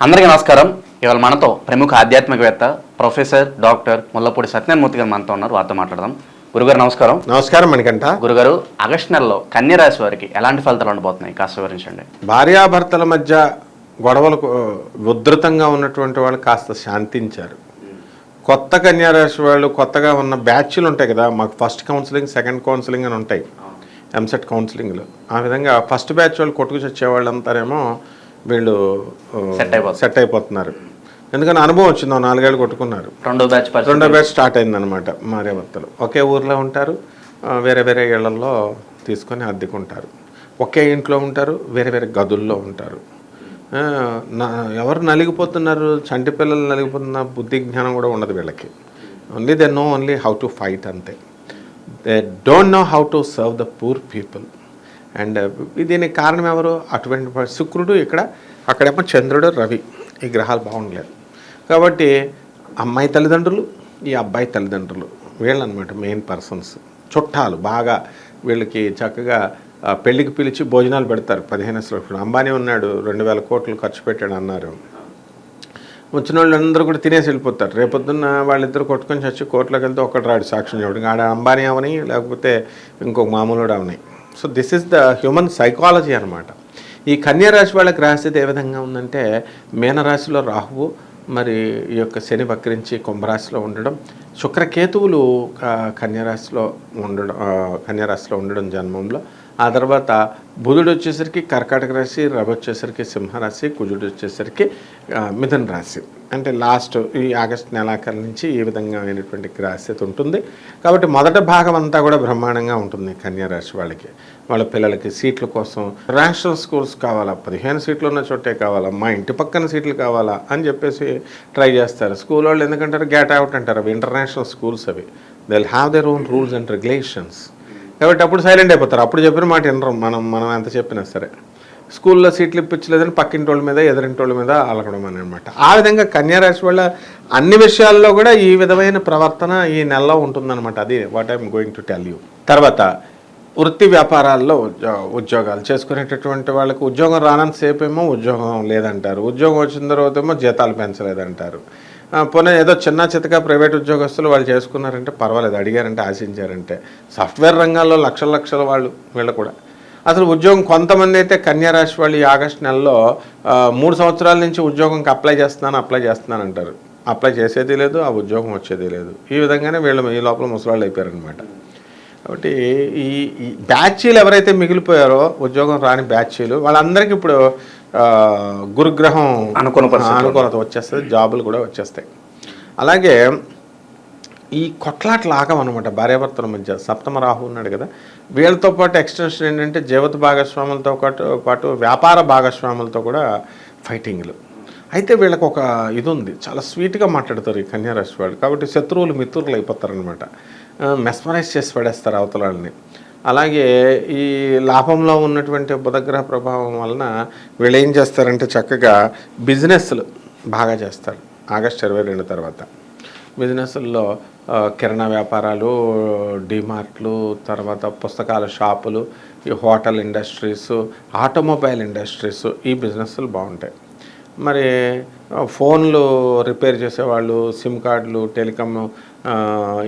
అందరికీ నమస్కారం. ఇవాళ మనతో ప్రముఖ ఆధ్యాత్మికవేత్త ప్రొఫెసర్ డాక్టర్ ముల్లపూడి సత్యనారాయణమూర్తి గారు మనతో ఉన్నారు. వారితో మాట్లాడదాం. గురుగారు నమస్కారం. నమస్కారం మణికంఠ. గురుగారు, ఆగస్టు నెలలో కన్య రాశి వారికి ఎలాంటి ఫలితాలు ఉండబోతున్నాయి కాస్త వివరించండి. భార్యాభర్తల మధ్య గొడవలు ఉధృతంగా ఉన్నటువంటి వాళ్ళు కాస్త శాంతించారు. కొత్త కన్యారాశి వాళ్ళు కొత్తగా ఉన్న బ్యాచ్లు ఉంటాయి కదా, మాకు ఫస్ట్ కౌన్సిలింగ్ సెకండ్ కౌన్సిలింగ్ అని ఉంటాయి, ఎంసెట్ కౌన్సిలింగ్లు. ఆ విధంగా ఫస్ట్ బ్యాచ్ వాళ్ళు కొట్టుకు చచ్చేవాళ్ళంతారేమో వీళ్ళు సెట్ అయిపోతున్నారు. ఎందుకని అనుభవం వచ్చిందో 4 ఏళ్ళు కొట్టుకున్నారు. రెండో బ్యాచ్ స్టార్ట్ అయిందనమాట. భార్యాభర్తలు ఒకే ఊర్లో ఉంటారు, వేరే వేరే ఇళ్లలో తీసుకొని అద్దెకుంటారు, ఒకే ఇంట్లో ఉంటారు, వేరే వేరే గదుల్లో ఉంటారు. ఎవరు నలిగిపోతున్నారు? చంటి పిల్లలు నలిగిపోతున్న బుద్ధి జ్ఞానం కూడా ఉండదు వీళ్ళకి. Only they know only how to fight అంతే. They don't know how to serve the poor people. And దీనికి కారణం ఎవరు? అటువంటి శుక్రుడు ఇక్కడ, అక్కడేమో చంద్రుడు, రవి, ఈ గ్రహాలు బాగుండలేదు. కాబట్టి అమ్మాయి తల్లిదండ్రులు, ఈ అబ్బాయి తల్లిదండ్రులు, వీళ్ళనమాట మెయిన్ పర్సన్స్. చుట్టాలు బాగా వీళ్ళకి చక్కగా పెళ్ళికి పిలిచి భోజనాలు పెడతారు. 15 లక్షలు అంబానీ ఉన్నాడు, 2000 కోట్లు ఖర్చు పెట్టాడు అన్నారు. వచ్చిన వాళ్ళందరూ కూడా తినేసి వెళ్ళిపోతారు. రేపొద్దున్న వాళ్ళిద్దరు కొట్టుకొని చచ్చి కోర్టులోకి వెళ్తే ఒక్కటి రాడు సాక్ష్యం చెప్పడం. ఆడ అంబానీ అవని, లేకపోతే ఇంకొక మామూలుడు అవని. So this is the human psychology అనమాట. ఈ కన్యారాశి వాళ్ళకి రాశిది ఏ విధంగా ఉందంటే, మీనరాశిలో రాహువు, మరి ఈ యొక్క శని వక్రించి కుంభరాశిలో ఉండడం, శుక్రకేతువులు కన్యారాశిలో ఉండడం జన్మంలో. ఆ తర్వాత బుధుడు వచ్చేసరికి కర్కాటక రాశి, రవి వచ్చేసరికి సింహరాశి, కుజుడు వచ్చేసరికి మిథున రాశి. అంటే లాస్ట్ ఈ ఆగస్టు నెలాఖరు నుంచి ఈ విధంగా అయినటువంటి గ్రహస్థితి ఉంటుంది. కాబట్టి మొదటి భాగం అంతా కూడా బ్రహ్మాండంగా ఉంటుంది కన్యారాశి వాళ్ళకి. వాళ్ళ పిల్లలకి సీట్ల కోసం నేషనల్ స్కూల్స్ కావాలా, 15 సీట్లు ఉన్న చోటే కావాలా, మా ఇంటి పక్కన సీట్లు కావాలా అని చెప్పేసి ట్రై చేస్తారు. స్కూల్ వాళ్ళు ఎందుకంటారు గెట్ అవుట్ అంటారు. అవి ఇంటర్నేషనల్ స్కూల్స్, అవి they will have their own rules and regulations. కాబట్టి అప్పుడు సైలెంట్ అయిపోతారు. అప్పుడు చెప్పిన మాట వినరు. మనం ఎంత చెప్పినా సరే. స్కూల్లో సీట్లు ఇప్పించలేదని పక్కింటి వాళ్ళ మీద, ఎదురింటి వాళ్ళ మీద అలగడం అని అనమాట. ఆ విధంగా కన్యారాశి వల్ల అన్ని విషయాల్లో కూడా ఈ విధమైన ప్రవర్తన ఈ నెలలో ఉంటుందన్నమాట. అది what I'm going to tell you. తర్వాత వృత్తి వ్యాపారాల్లో ఉద్యోగాలు చేసుకునేటటువంటి వాళ్ళకి ఉద్యోగం రానంతసేపు ఏమో ఉద్యోగం లేదంటారు, ఉద్యోగం వచ్చిన తర్వాత ఏమో జీతాలు పెంచలేదంటారు. పోనీ ఏదో చిన్న చితగా ప్రైవేట్ ఉద్యోగస్తులు వాళ్ళు చేసుకున్నారంటే పర్వాలేదు, అడిగారంటే ఆశించారంటే. సాఫ్ట్వేర్ రంగాల్లో లక్షల వాళ్ళు వీళ్ళు కూడా అసలు ఉద్యోగం. కొంతమంది అయితే కన్యారాశి వాళ్ళు ఈ ఆగస్టు నెలలో 3 సంవత్సరాల నుంచి ఉద్యోగంకి అప్లై చేస్తున్నాను అంటారు. అప్లై చేసేది లేదు, ఆ ఉద్యోగం వచ్చేది లేదు. ఈ విధంగానే వీళ్ళు ఈ లోపల ముసలాళ్ళు అయిపోయారనమాట. కాబట్టి ఈ బ్యాచీలు ఎవరైతే మిగిలిపోయారో ఉద్యోగం రాని బ్యాచీలు వాళ్ళందరికీ ఇప్పుడు గురుగ్రహం అనుకూలత వచ్చేస్తుంది, జాబులు కూడా వచ్చేస్తాయి. అలాగే ఈ కొట్లాట్లు ఆగమనమాట భార్యాభర్తల మధ్య. సప్తమ రాహు ఉన్నాడు కదా, వీళ్ళతో పాటు ఎక్స్టెన్షన్ ఏంటంటే జీవిత భాగస్వాములతో పాటు వ్యాపార భాగస్వాములతో కూడా ఫైటింగ్లు. అయితే వీళ్ళకి ఒక ఇది ఉంది, చాలా స్వీట్గా మాట్లాడతారు ఈ కన్యారాశి వాళ్ళు. కాబట్టి శత్రువులు మిత్రులు అయిపోతారనమాట. మెస్మరైజ్ చేసి పడేస్తారు అవతలాలని. అలాగే ఈ లాభంలో ఉన్నటువంటి బుధగ్రహ ప్రభావం వలన వీళ్ళు ఏం చేస్తారంటే చక్కగా బిజినెస్లు బాగా చేస్తారు. ఆగస్టు 22 తర్వాత బిజినెస్ల్లో కిరాణా వ్యాపారాలు, డిమార్ట్లు, తర్వాత పుస్తకాల షాపులు, ఈ హోటల్ ఇండస్ట్రీస్, ఆటోమొబైల్ ఇండస్ట్రీస్, ఈ బిజినెస్లు బాగుంటాయి. మరి ఫోన్లు రిపేర్ చేసేవాళ్ళు, సిమ్ కార్డులు, టెలికామ్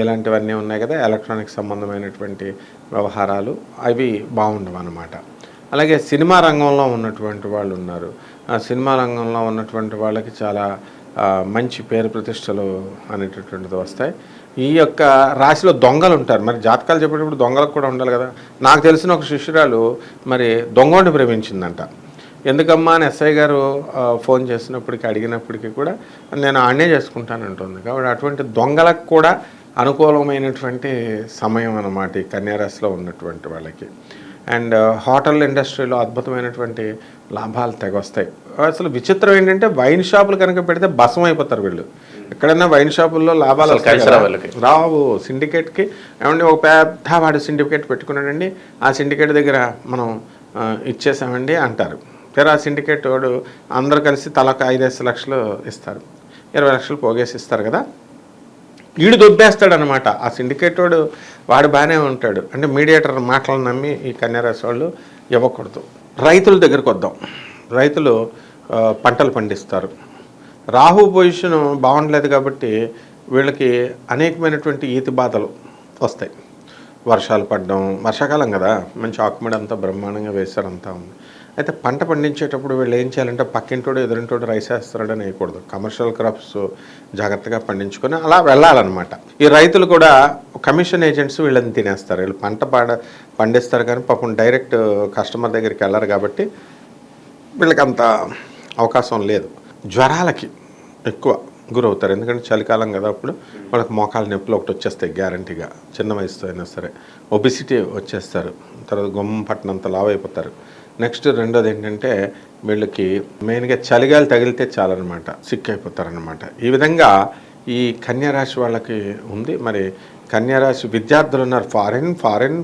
ఇలాంటివన్నీ ఉన్నాయి కదా, ఎలక్ట్రానిక్ సంబంధమైనటువంటి వ్యవహారాలు, అవి బాగుండవు అన్నమాట. అలాగే సినిమా రంగంలో ఉన్నటువంటి వాళ్ళు ఉన్నారు. ఆ సినిమా రంగంలో ఉన్నటువంటి వాళ్ళకి చాలా మంచి పేరు ప్రతిష్టలు అనేటటువంటిది వస్తాయి. ఈ యొక్క రాశిలో దొంగలు ఉంటారు. మరి జాతకాలు చెప్పేటప్పుడు దొంగలకు కూడా ఉండాలి కదా. నాకు తెలిసిన ఒక శిష్యురాలు మరి దొంగని ప్రేమించిందంట. ఎందుకమ్మా అని ఎస్ఐ గారు ఫోన్ చేసినప్పటికీ అడిగినప్పటికీ కూడా నేను ఆడనే చేసుకుంటానంటుంది. కాబట్టి అటువంటి దొంగలకు కూడా అనుకూలమైనటువంటి సమయం అన్నమాట ఈ కన్యారాశిలో ఉన్నటువంటి వాళ్ళకి. అండ్ హోటల్ ఇండస్ట్రీలో అద్భుతమైనటువంటి లాభాలు తెగొస్తాయి. అసలు విచిత్రం ఏంటంటే వైన్ షాపులు కనుక పెడితే భస్మం అయిపోతారు వీళ్ళు. ఎక్కడైనా వైన్ షాపుల్లో లాభాలు రావు. సిండికేట్కి ఏమంటే ఒక పెద్ద వాడు సిండికేట్ పెట్టుకున్నాడండి, ఆ సిండికేట్ దగ్గర మనం ఇచ్చేసామండి అంటారు. ఆ సిండికేట్ వాడు అందరూ కలిసి తలకు 5-5 లక్షలు ఇస్తారు, 20 లక్షలు పోగేసి ఇస్తారు కదా. వీడు దొబ్బేస్తాడనమాట. ఆ సిండికేట్ వాడు బాగానే ఉంటాడు. అంటే మీడియేటర్ మాటలను నమ్మి ఈ కన్యారాశి వాళ్ళు ఇవ్వకూడదు. రైతుల దగ్గరకు వద్దాం. రైతులు పంటలు పండిస్తారు. రాహు పొజిషన్ బాగుండలేదు కాబట్టి వీళ్ళకి అనేకమైనటువంటి ఈతి బాధలు వస్తాయి. వర్షాలు పడడం, వర్షాకాలం కదా, మంచి ఆకుమడి అంతా బ్రహ్మాండంగా వేశారంతా ఉంది. అయితే పంట పండించేటప్పుడు వీళ్ళు ఏం చేయాలంటే పక్కింటోడు ఎదురింటోడు రైస్ వేస్తారని వేయకూడదు. కమర్షియల్ క్రాప్స్ జాగ్రత్తగా పండించుకొని అలా వెళ్ళాలన్నమాట. ఈ రైతులు కూడా కమిషన్ ఏజెంట్స్ వీళ్ళని తినేస్తారు. వీళ్ళు పండిస్తారు కానీ పాపం డైరెక్ట్ కస్టమర్ దగ్గరికి వెళ్ళరు కాబట్టి వీళ్ళకి అంత అవకాశం లేదు. జ్వరాలకి ఎక్కువ గురవుతారు, ఎందుకంటే చలికాలం కదా, అప్పుడు వాళ్ళకి మోకాల నొప్పులు ఒకటి వచ్చేస్తాయి గ్యారంటీగా, చిన్న వయసుతో అయినా సరే. ఒబిసిటీ వచ్చేస్తారు, తర్వాత గుమ్మం పట్టినంత లావు అయిపోతారు. నెక్స్ట్ రెండోది ఏంటంటే వీళ్ళకి మెయిన్గా చలిగాలి తగిలితే చాలన్నమాట, సిక్ అయిపోతారనమాట. ఈ విధంగా ఈ కన్యారాశి వాళ్ళకి ఉంది. మరి కన్యారాశి విద్యార్థులు ఉన్నారు,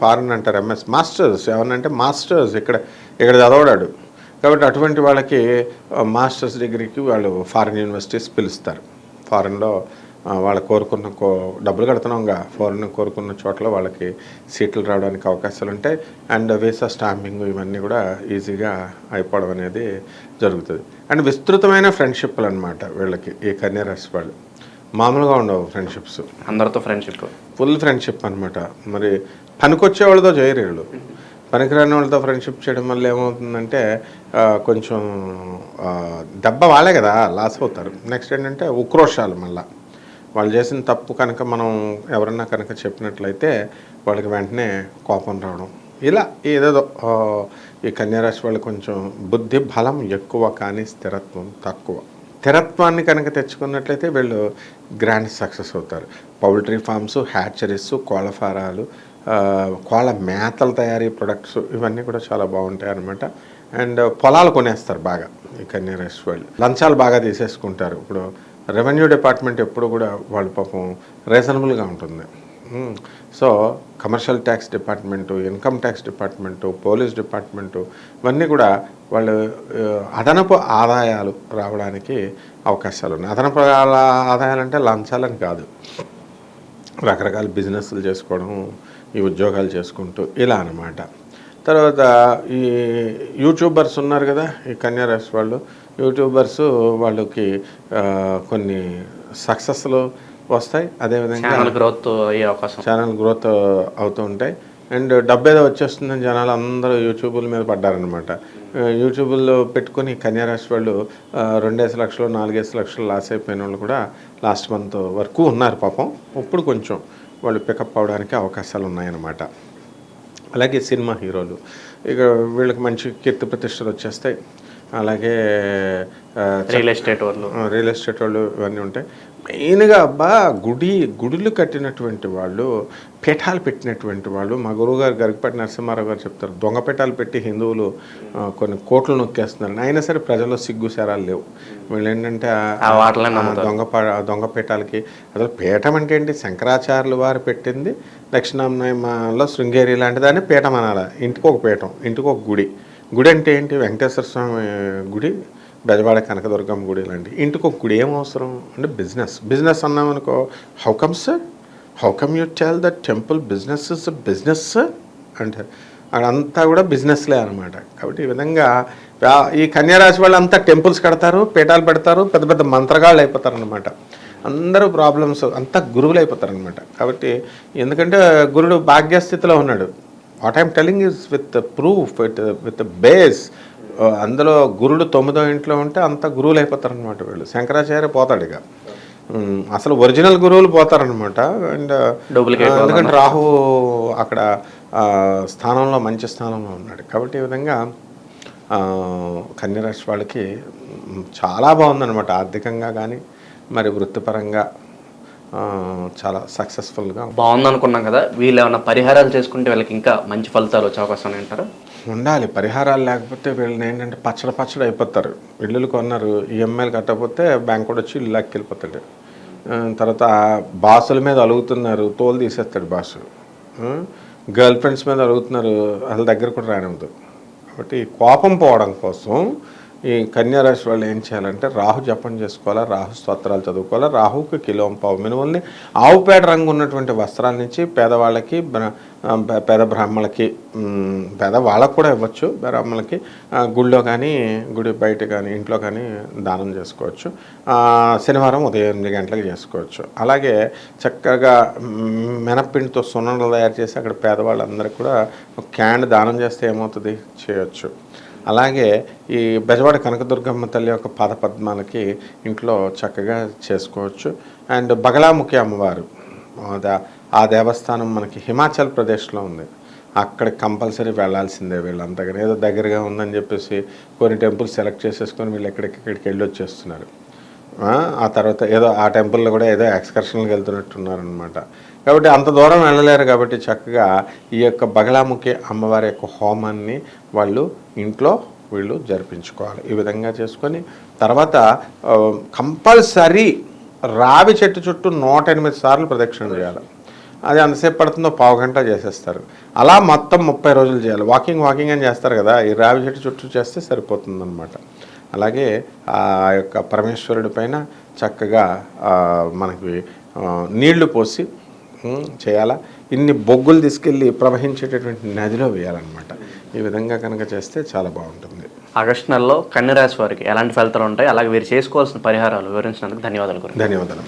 ఫారిన్ అంటారు, ఎంఎస్ మాస్టర్స్ ఎవరంటే మాస్టర్స్ ఇక్కడ చదవడాడు కాబట్టి అటువంటి వాళ్ళకి మాస్టర్స్ డిగ్రీకి వాళ్ళు ఫారిన్ యూనివర్సిటీస్ పిలుస్తారు. ఫారిన్లో వాళ్ళు కోరుకున్న డబ్బులు కడుతున్నాంగా, ఫారిన్ కోరుకున్న చోట్ల వాళ్ళకి సీట్లు రావడానికి అవకాశాలు ఉంటాయి. అండ్ వీసా స్టాంపింగ్ ఇవన్నీ కూడా ఈజీగా అయిపోవడం అనేది జరుగుతుంది. అండ్ విస్తృతమైన ఫ్రెండ్షిప్లు అనమాట వీళ్ళకి. ఈ కన్యారాశి వాళ్ళు మామూలుగా ఉండవు ఫ్రెండ్షిప్స్, అందరితో ఫ్రెండ్షిప్, ఫుల్ ఫ్రెండ్షిప్ అనమాట. మరి పనికొచ్చే వాళ్ళతో చేయరు వీళ్ళు. పనికిరాని వాళ్ళతో ఫ్రెండ్షిప్ చేయడం వల్ల ఏమవుతుందంటే కొంచెం దెబ్బ వాళ్ళే కదా లాస్ అవుతారు. నెక్స్ట్ ఏంటంటే ఉక్రోషాలు, మళ్ళీ వాళ్ళు చేసిన తప్పు కనుక మనం ఎవరన్నా కనుక చెప్పినట్లయితే వాళ్ళకి వెంటనే కోపం రావడం, ఇలా ఏదేదో. ఈ కన్యారాశి వాళ్ళు కొంచెం బుద్ధి బలం ఎక్కువ కానీ స్థిరత్వం తక్కువ. స్థిరత్వాన్ని కనుక తెచ్చుకున్నట్లయితే వీళ్ళు గ్రాండ్ సక్సెస్ అవుతారు. పౌల్ట్రీ ఫార్మ్స్, హ్యాచరీస్, కోళ్ళ ఫారాలు, కోళ్ళ మేతల తయారీ ప్రొడక్ట్స్ ఇవన్నీ కూడా చాలా బాగుంటాయి అన్నమాట. అండ్ పొలాలు కొనేస్తారు బాగా ఈ కన్యారాశి వాళ్ళు. లంచాలు బాగా తీసేసుకుంటారు. ఇప్పుడు రెవెన్యూ డిపార్ట్మెంట్ ఎప్పుడు కూడా వాళ్ళు పాపం రీజనబుల్గా ఉంటుంది. So commercial tax department, income tax department, police department ఇవన్నీ కూడా వాళ్ళు అదనపు ఆదాయాలు రావడానికి అవకాశాలు ఉన్నాయి. అదనపు ఆదాయాలు అంటే లంచాలని కాదు, రకరకాల బిజినెస్లు చేసుకోవడం, ఈ ఉద్యోగాలు చేసుకుంటూ ఇలా అన్నమాట. తర్వాత ఈ యూట్యూబర్స్ ఉన్నారు కదా ఈ కన్యారాశి వాళ్ళు, యూట్యూబర్స్ వాళ్ళకి కొన్ని సక్సెస్లు వస్తాయి, అదేవిధంగా ఛానల్ గ్రోత్ అవుతూ ఉంటాయి. అండ్ డబ్బు ఏదో వచ్చేస్తుందని జనాలు అందరూ యూట్యూబుల మీద పడ్డారనమాట. యూట్యూబుల్లో పెట్టుకుని కన్యారాశి వాళ్ళు 2 లక్షలు 4 లక్షలు లాస్ అయిపోయిన వాళ్ళు కూడా లాస్ట్ మంత్ వరకు ఉన్నారు పాపం. ఇప్పుడు కొంచెం వాళ్ళు పికప్ అవడానికి అవకాశాలు ఉన్నాయన్నమాట. అలాగే సినిమా హీరోలు, ఇక వీళ్ళకి మంచి కీర్తి ప్రతిష్టలు వచ్చేస్తాయి. అలాగే రియల్ ఎస్టేట్ వాళ్ళు ఇవన్నీ ఉంటాయి. మెయిన్గా గుడులు కట్టినటువంటి వాళ్ళు, పీఠాలు పెట్టినటువంటి వాళ్ళు, మా గురువుగారు గరికపాటి నరసింహారావు గారు చెప్తారు, దొంగ పీఠాలు పెట్టి హిందువులు కొన్ని నొక్కేస్తున్నారు. అయినా సరే ప్రజల్లో సిగ్గుశారాలు లేవు. వీళ్ళు ఏంటంటే దొంగ పీఠాలకి అసలు పీఠం అంటే ఏంటి, శంకరాచార్యులు వారు పెట్టింది దక్షిణాంలో శృంగేరి లాంటి దాన్ని పీఠం అనాలి. ఇంటికి ఒక పీఠం, ఇంటికి ఒక గుడి అంటే ఏంటి, వెంకటేశ్వర స్వామి గుడి, బెజవాడ కనకదుర్గమ్మ గుడి లాంటి. ఇంటికి ఒక గుడి ఏం అవసరం అంటే బిజినెస్ అన్నామనుకో, how come you tell that temple business అంటారు. అదంతా కూడా బిజినెస్లే అనమాట. కాబట్టి ఈ విధంగా ఈ కన్యారాశి వాళ్ళు అంతా టెంపుల్స్ కడతారు, పీఠాలు పెడతారు, పెద్ద పెద్ద మంత్రగాళ్ళు అయిపోతారు అనమాట. అందరూ ప్రాబ్లమ్స్ అంతా గురువులు అయిపోతారు అనమాట. కాబట్టి ఎందుకంటే గురుడు భాగ్యస్థితిలో ఉన్నాడు. What I'm telling is with proof, with base. అందులో గురుడు 9వ ఇంట్లో ఉంటే అంత గురువులు అయిపోతారనమాట వీళ్ళు. శంకరాచార్య పోతాడు ఇక, అసలు ఒరిజినల్ గురువులు పోతారనమాట. అండ్ ఎందుకంటే రాహు అక్కడ స్థానంలో మంచి స్థానంలో ఉన్నాడు. కాబట్టి ఈ విధంగా కన్యారాశి వాళ్ళకి చాలా బాగుందన్నమాట. ఆర్థికంగా కానీ మరి వృత్తిపరంగా చాలా సక్సెస్ఫుల్గా బాగుందనుకున్నాం కదా. వీళ్ళు ఏమైనా పరిహారాలు చేసుకుంటే వీళ్ళకి ఇంకా మంచి ఫలితాలు వచ్చే అవకాశం అంటారా? ఉండాలి. పరిహారాలు లేకపోతే వీళ్ళని ఏంటంటే పచ్చడి అయిపోతారు. ఇల్లులు కొన్నారు, ఈఎంఐలు కట్టకపోతే బ్యాంక్ కూడా వచ్చి ఇల్లు వెళ్ళిపోతాడు. తర్వాత బాసుల మీద అలుగుతున్నారు, తోలు తీసేస్తాడు బాసు. గర్ల్ ఫ్రెండ్స్ మీద అలుగుతున్నారు, వాళ్ళ దగ్గర కూడా రానివ్వదు. కాబట్టి కోపం పోవడం కోసం ఈ కన్యారాశి వాళ్ళు ఏం చేయాలంటే రాహు జపం చేసుకోవాలా, రాహు స్తోత్రాలు చదువుకోవాలా, రాహుకి కిలో పావు మినుముల్ని ఆవుపేట రంగు ఉన్నటువంటి వస్త్రాల నుంచి పేదవాళ్ళకి పేద బ్రాహ్మణులకి పేద వాళ్ళకు కూడా ఇవ్వచ్చు. బ్రాహ్మణులకి గుడిలో కానీ గుడి బయట కానీ ఇంట్లో కానీ దానం చేసుకోవచ్చు. శనివారం ఉదయం 8 గంటలకు చేసుకోవచ్చు. అలాగే చక్కగా మినప్పిండితో సున్నుండలు తయారు చేసి అక్కడ పేదవాళ్ళందరికీ కూడా ఒక క్యాన్ దానం చేస్తే ఏమవుతుంది చేయొచ్చు. అలాగే ఈ బెజవాడ కనకదుర్గమ్మ తల్లి యొక్క పాదపద్మాలకి ఇంట్లో చక్కగా చేసుకోవచ్చు. అండ్ బగలాముఖి అమ్మవారు ఆ దేవస్థానం మనకి హిమాచల్ ప్రదేశ్లో ఉంది. అక్కడికి కంపల్సరీ వెళ్ళాల్సిందే వీళ్ళంతా. కానీ ఏదో దగ్గరగా ఉందని చెప్పేసి కొన్ని టెంపుల్స్ సెలెక్ట్ చేసేసుకొని వీళ్ళు ఎక్కడికి వెళ్ళి వచ్చేస్తున్నారు. ఆ తర్వాత ఏదో ఆ టెంపుల్లో కూడా ఏదో ఎక్స్కర్షన్కి వెళ్తున్నట్టున్నారనమాట. కాబట్టి అంత దూరం వెళ్ళలేరు. కాబట్టి చక్కగా ఈ యొక్క బగలాముఖి అమ్మవారి యొక్క హోమాన్ని వాళ్ళు ఇంట్లో వీళ్ళు జరిపించుకోవాలి. ఈ విధంగా చేసుకొని తర్వాత కంపల్సరీ రావి చెట్టు చుట్టూ 108 సార్లు ప్రదక్షిణ చేయాలి. అది ఎంతసేపు పడుతుందో పావు గంట చేసేస్తారు. అలా మొత్తం 30 రోజులు చేయాలి. వాకింగ్ అని చేస్తారు కదా, ఈ రావి చెట్టు చుట్టూ చేస్తే సరిపోతుందన్నమాట. అలాగే ఆ యొక్క పరమేశ్వరుడి పైన చక్కగా మనకి నీళ్లు పోసి చేయాలా. ఇన్ని బొగ్గులు తీసుకెళ్ళి ప్రవహించేటటువంటి నదిలో వేయాలన్నమాట. ఈ విధంగా కనుక చేస్తే చాలా బాగుంటుంది. ఆగస్టు నెలలో కన్యరాశి వారికి ఎలాంటి ఫలితాలు ఉంటాయి, అలాగే వీరు చేసుకోవాల్సిన పరిహారాలు వివరించినందుకు ధన్యవాదాలు. ధన్యవాదాలు.